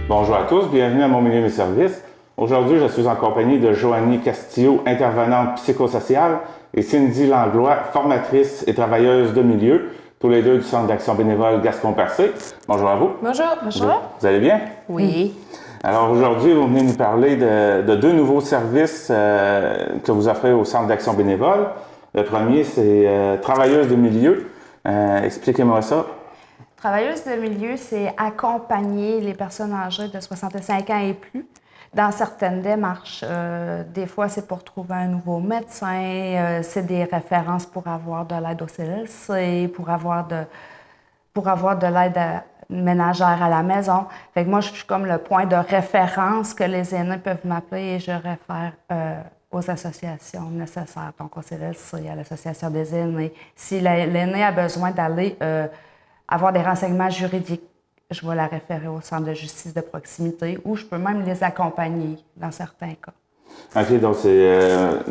Bonjour à tous, bienvenue à mon milieu mes services. Aujourd'hui, je suis en compagnie de Joanie Castillo, intervenante psychosociale, et Cindy Langlois, formatrice et travailleuse de milieu, tous les deux du Centre d'action bénévole Gascon-Percé. Bonjour à vous. Bonjour. Bonjour. Vous allez bien? Oui. Alors aujourd'hui, vous venez nous parler de deux nouveaux services que vous offrez au Centre d'action bénévole. Le premier, c'est travailleuse de milieu. Expliquez-moi ça. Travailleuse de milieu, c'est accompagner les personnes âgées de 65 ans et plus dans certaines démarches. Des fois, c'est pour trouver un nouveau médecin, c'est des références pour avoir de l'aide au CLSC, pour avoir de l'aide ménagère à la maison. Fait que moi, je suis comme le point de référence que les aînés peuvent m'appeler et je réfère aux associations nécessaires, donc au CLSC, à l'Association des aînés. Si l'aîné a besoin d'aller avoir des renseignements juridiques, je vais la référer au centre de justice de proximité ou je peux même les accompagner dans certains cas. OK, donc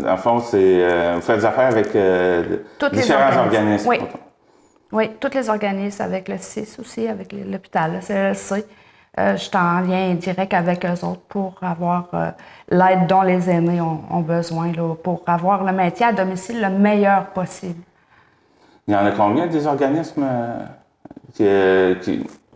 en fond, vous faites des affaires avec différents organismes. Oui. Oui, tous les organismes, avec le CIS aussi, avec l'hôpital, le CLSC. Je suis en lien direct avec eux autres pour avoir l'aide dont les aînés ont besoin, là, pour avoir le maintien à domicile le meilleur possible. Il y en a combien des organismes qui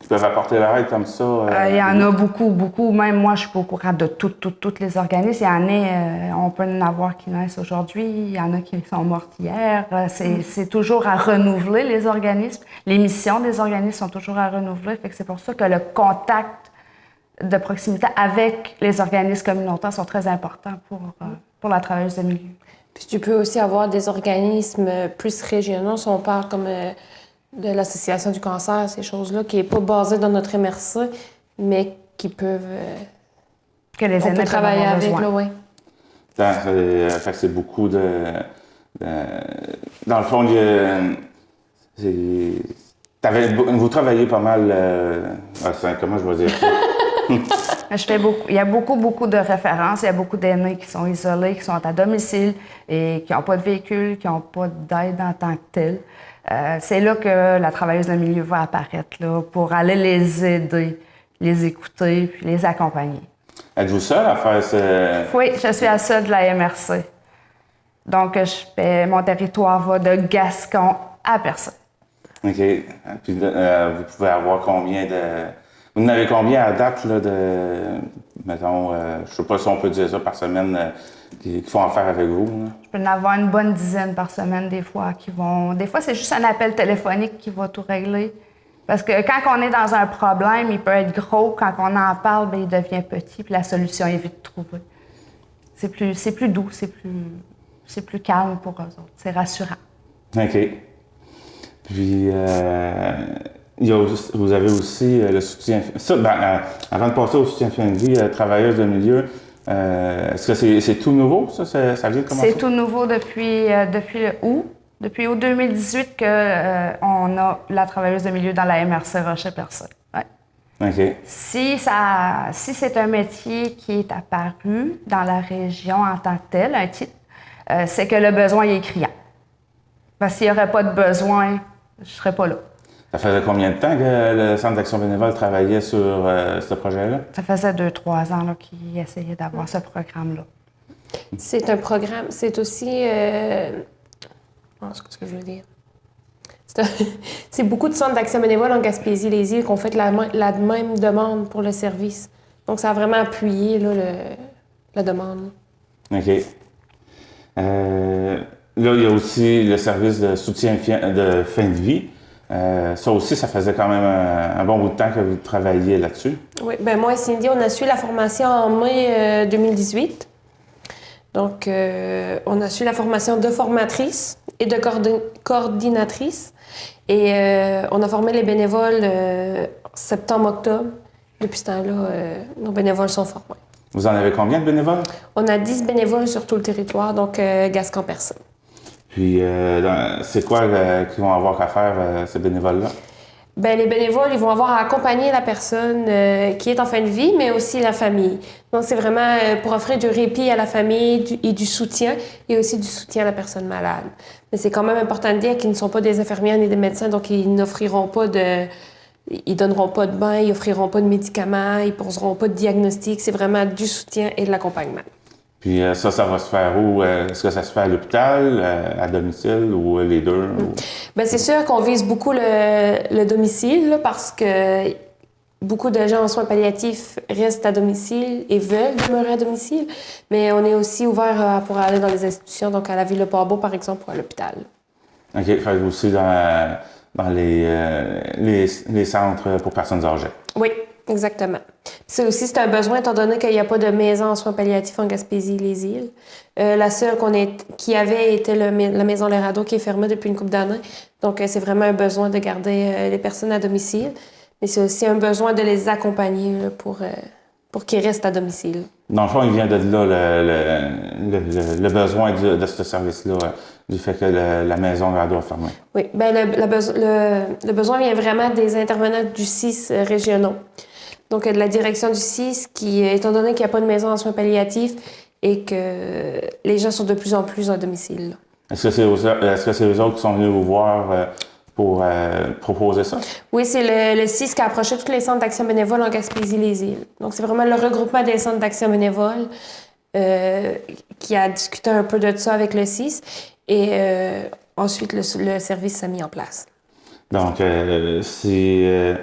peuvent apporter leur aide comme ça? Il y en a beaucoup, beaucoup. Même moi, je suis pas au courant de tous les organismes. Il y en a, on peut en avoir qui naissent aujourd'hui. Il y en a qui sont mortes hier. C'est toujours à renouveler, les organismes. Les missions des organismes sont toujours à renouveler. Fait que c'est pour ça que le contact de proximité avec les organismes communautaires sont très importants pour la travailleuse de milieu. Puis tu peux aussi avoir des organismes plus régionaux, si on parle comme de l'Association du cancer, ces choses-là, qui n'est pas basée dans notre MRC, mais qui peuvent... que les aînés peuvent travailler avec, là, oui. Fait que c'est beaucoup de... Dans le fond, vous travaillez pas mal... comment je vais dire ça? Il y a beaucoup de références. Il y a beaucoup d'aînés qui sont isolés, qui sont à domicile et qui n'ont pas de véhicule, qui n'ont pas d'aide en tant que telle. C'est là que la travailleuse de milieu va apparaître, là, pour aller les aider, les écouter puis les accompagner. Êtes-vous seule à faire ce... Oui, je suis la seule de la MRC. Donc, mon territoire va de Gascon à Percé. OK. Puis vous pouvez avoir combien de... Vous en avez combien à date, là, mettons, je sais pas si on peut dire ça par semaine, qui font affaire avec vous? Là? Je peux en avoir une bonne dizaine par semaine, des fois, Des fois, c'est juste un appel téléphonique qui va tout régler. Parce que quand on est dans un problème, il peut être gros. Quand on en parle, bien, il devient petit, puis la solution est vite trouvée. C'est plus doux, c'est plus calme pour eux autres. C'est rassurant. OK. Puis, vous avez aussi le soutien... Ça, avant de passer au soutien fin de vie, travailleuse de milieu, est-ce que c'est tout nouveau, ça? Ça vient de commencer? C'est tout nouveau depuis août. Depuis août 2018 qu'on a la travailleuse de milieu dans la MRC Rocher-Percé. Ouais. OK. Si c'est un métier qui est apparu dans la région en tant que tel, un titre, c'est que le besoin est criant. Parce que s'il n'y aurait pas de besoin, je ne serais pas là. Ça faisait combien de temps que le Centre d'action bénévole travaillait sur ce projet-là? Ça faisait 2-3 ans qu'ils essayaient d'avoir ce programme-là. C'est un programme, c'est aussi... ce que je veux dire. C'est beaucoup de centres d'action bénévole en Gaspésie-les-Îles qui ont fait la même demande pour le service. Donc, ça a vraiment appuyé là, la demande. OK. Là, il y a aussi le service de soutien de fin de vie. Ça aussi, ça faisait quand même un bon bout de temps que vous travailliez là-dessus. Oui, bien moi et Cindy, on a suivi la formation en mai 2018. Donc, on a suivi la formation de formatrice et de coordinatrice. Et on a formé les bénévoles septembre-octobre. Depuis ce temps-là, nos bénévoles sont formés. Vous en avez combien de bénévoles? On a 10 bénévoles sur tout le territoire, donc Gascon-Percé. Puis, c'est quoi qu'ils vont avoir à faire, ces bénévoles-là? Bien, les bénévoles, ils vont avoir à accompagner la personne qui est en fin de vie, mais aussi la famille. Donc, c'est vraiment pour offrir du répit à la famille et du soutien, et aussi du soutien à la personne malade. Mais c'est quand même important de dire qu'ils ne sont pas des infirmières ni des médecins, donc ils n'offriront pas Ils donneront pas de bain, ils offriront pas de médicaments, ils poseront pas de diagnostic. C'est vraiment du soutien et de l'accompagnement. Puis ça va se faire où? Est-ce que ça se fait à l'hôpital, à domicile ou les deux? Ou... Bien, c'est sûr qu'on vise beaucoup le domicile là, parce que beaucoup de gens en soins palliatifs restent à domicile et veulent demeurer à domicile. Mais on est aussi ouvert pour aller dans les institutions, donc à la Ville-de-Port-Beau, par exemple, ou à l'hôpital. OK. Fait aussi dans les centres pour personnes âgées. Oui, exactement. C'est un besoin, étant donné qu'il n'y a pas de maison en soins palliatifs en Gaspésie-les-Îles. La seule qui avait était la maison Les Radeaux, qui est fermée depuis une couple d'années. Donc, c'est vraiment un besoin de garder les personnes à domicile. Mais c'est aussi un besoin de les accompagner là, pour qu'ils restent à domicile. Dans le fond, il vient de là le besoin de ce service-là, du fait que la maison Les Radeaux est fermée. Oui, bien, le besoin vient vraiment des intervenants du CIS régionaux. Donc, de la direction du CIS, qui, étant donné qu'il n'y a pas de maison en soins palliatifs et que les gens sont de plus en plus à domicile. Là. Est-ce que c'est eux autres qui sont venus vous voir pour proposer ça? Oui, c'est le CIS qui a approché tous les centres d'action bénévole en Gaspésie-les-Îles. Donc, c'est vraiment le regroupement des centres d'action bénévole qui a discuté un peu de ça avec le CIS. Et ensuite, le service s'est mis en place. Donc, s'il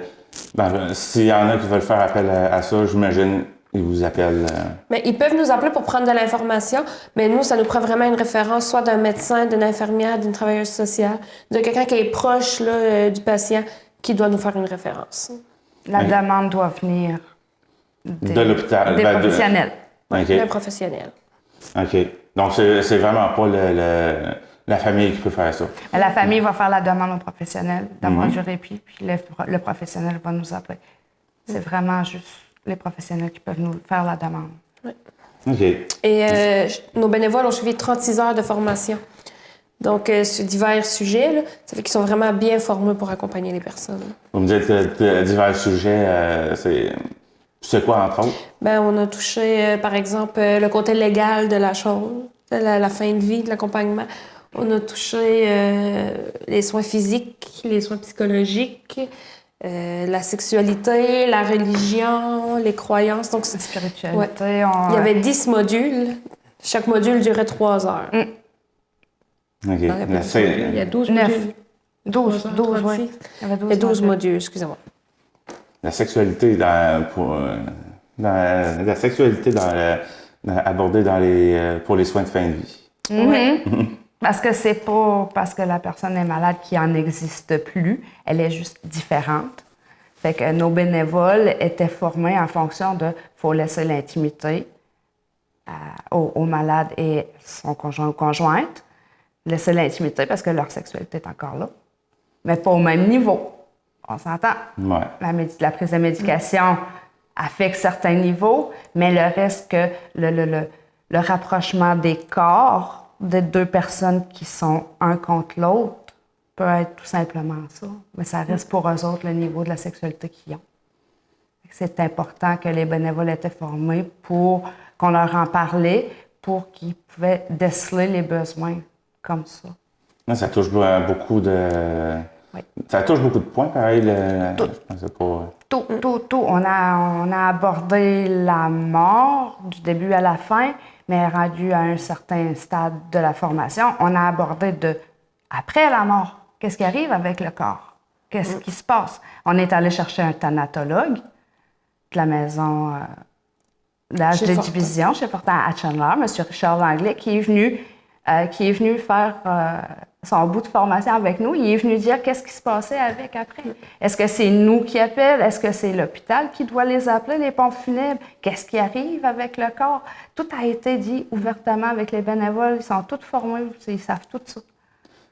y en a qui veulent faire appel à ça, j'imagine ils vous appellent. Mais ils peuvent nous appeler pour prendre de l'information, mais nous, ça nous prend vraiment une référence, soit d'un médecin, d'une infirmière, d'une travailleuse sociale, de quelqu'un qui est proche là, du patient, qui doit nous faire une référence. La demande doit venir de l'hôpital. Des professionnels. Okay. D'un professionnel. OK. Donc, c'est vraiment pas la famille qui peut faire ça. La famille va faire la demande au professionnel d'avoir du répit, puis le professionnel va nous appeler. C'est vraiment juste les professionnels qui peuvent nous faire la demande. Oui. OK. Et nos bénévoles ont suivi 36 heures de formation. Donc, sur divers sujets, là, ça fait qu'ils sont vraiment bien formés pour accompagner les personnes. Vous me dites divers sujets, c'est quoi, entre autres? Bien, on a touché, par exemple, le côté légal de la chose, la fin de vie, de l'accompagnement. On a touché les soins physiques, les soins psychologiques, la sexualité, la religion, les croyances. Donc, La spiritualité. Ouais. Il y avait 10 modules. Chaque module durait 3 heures. OK. Il y a 12 modules. 12, oui. Il y avait 12 modules, excusez-moi. La sexualité abordée pour les soins de fin de vie. Oui. Parce que c'est pas parce que la personne est malade qu'il en existe plus, elle est juste différente. Fait que nos bénévoles étaient formés en fonction de faut laisser l'intimité au malade et son conjoint ou conjointe, laisser l'intimité parce que leur sexualité est encore là, mais pas au même niveau. On s'entend. Ouais. La prise de médication affecte certains niveaux, mais le reste que le rapprochement des corps de deux personnes qui sont un contre l'autre peut être tout simplement ça. Mais ça reste pour eux autres le niveau de la sexualité qu'ils ont. C'est important que les bénévoles étaient formés pour qu'on leur en parlait, pour qu'ils pouvaient déceler les besoins comme ça. Ça touche beaucoup de... Oui. Ça touche beaucoup de points, pareil. Tout. Je pensais pas... Tout. On a abordé la mort du début à la fin, mais rendu à un certain stade de la formation, on a abordé après la mort, qu'est-ce qui arrive avec le corps? Qu'est-ce qui se passe? On est allé chercher un thanatologue de la maison d'âge de division chez Fortin à Chandler, M. Richard Langlais, qui est venu faire son bout de formation avec nous. Il est venu dire qu'est-ce qui se passait avec après. Est-ce que c'est nous qui appellent? Est-ce que c'est l'hôpital qui doit les appeler, les pompes funèbres? Qu'est-ce qui arrive avec le corps? Tout a été dit ouvertement avec les bénévoles. Ils sont tous formés, ils savent tout ça.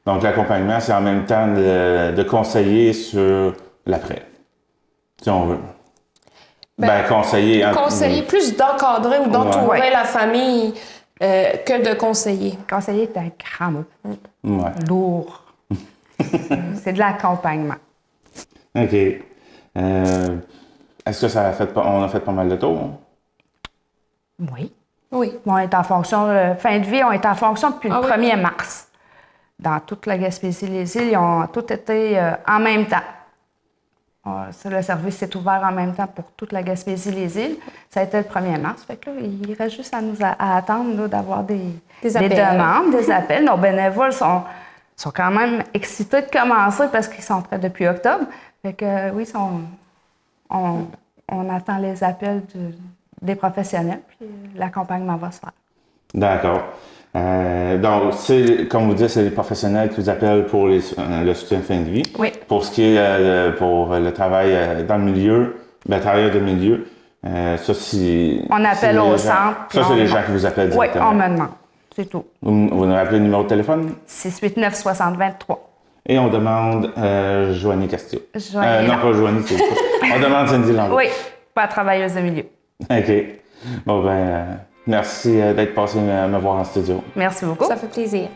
Donc, l'accompagnement, c'est en même temps de conseiller sur l'après, si on veut. Conseiller... Conseiller, plus d'encadrer ou d'entourer Ouais. la famille que de conseiller. Conseiller est un grand mot. Ouais. Lourd. C'est de l'accompagnement. OK. Est-ce que on a fait pas mal de tours? Oui. Oui. On est en fonction, fin de vie, on est en fonction depuis le Ah oui. 1er mars. Dans toute la Gaspésie-les-Îles, ils ont tous été en même temps. Le service est ouvert en même temps pour toute la Gaspésie-les-Îles. Ça a été le 1er mars. Fait que là, il reste juste à attendre là, d'avoir des appels. demandes, des appels. Nos bénévoles sont quand même excités de commencer parce qu'ils sont prêts depuis octobre. Fait que oui, on attend les appels des professionnels, puis l'accompagnement va se faire. D'accord. Donc, comme vous dites, c'est les professionnels qui vous appellent pour le soutien de fin de vie. Oui. Pour ce qui est pour le travail dans le milieu, travailleur de milieu, ça, si... On appelle au centre. Ça, c'est les gens qui vous appellent directement. Oui, on me demande. C'est tout. Vous nous rappelez le numéro de téléphone? 689 60 23. Et on demande Joanie Castillo. Joanie, non, pas Joanie, c'est ça. On demande Cindy Langlois. Oui, pas travailleuse de milieu. OK. Bon, merci d'être passé me voir en studio. Merci beaucoup. Ça fait plaisir.